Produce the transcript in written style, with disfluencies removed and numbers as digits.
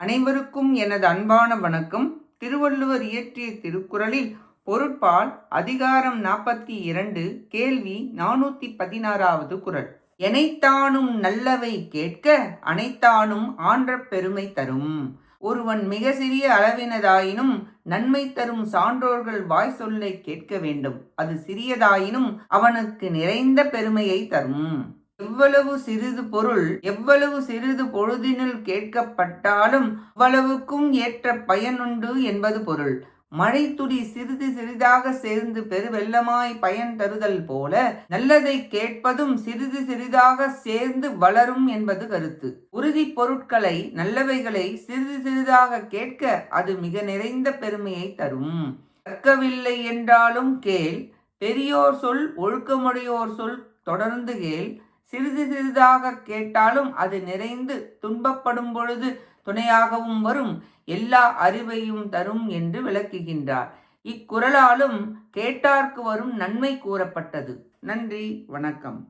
அனைவருக்கும் எனது அன்பான வணக்கம். திருவள்ளுவர் இயற்றிய திருக்குறளில் பொருட்பால் அதிகாரம் 42 கேள்வி 416வது குறள். எனைத்தானும் நல்லவை கேட்க அனைத்தானும் ஆன்ற பெருமை தரும். ஒருவன் மிக சிறிய அளவினதாயினும் நன்மை தரும் சான்றோர்கள் வாய் சொல்லை கேட்க வேண்டும். அது சிறியதாயினும் அவனுக்கு நிறைந்த பெருமையை தரும். எவ்வளவு சிறிது பொருள் எவ்வளவு சிறிது பொழுதினுள் கேட்கப்பட்டாலும் அவ்வளவுக்கும் ஏற்ற பயனுண்டு என்பது பொருள். மழை துளி சிறிது சிறிதாக சேர்ந்து பெருவெள்ளமாய் பயன் தருதல் போல நல்லதை கேட்பதும் சிறிது சிறிதாக சேர்ந்து வளரும் என்பது கருத்து. உறுதி பொருட்களை நல்லவைகளை சிறிது சிறிதாக கேட்க அது மிக நிறைந்த பெருமையை தரும். கற்கவில்லை என்றாலும் கேள், பெரியோர் சொல் ஒழுக்கமுடையோர் சொல் தொடர்ந்து கேள். சிறிது சிறிதாக கேட்டாலும் அது நிறைந்து துன்பப்படும் பொழுது துணையாகவும் வரும், எல்லா அறிவையும் தரும் என்று விளக்குகின்றார். இக்குறளாலும் கேட்டார்க்கு வரும் நன்மை கூறப்பட்டது. நன்றி, வணக்கம்.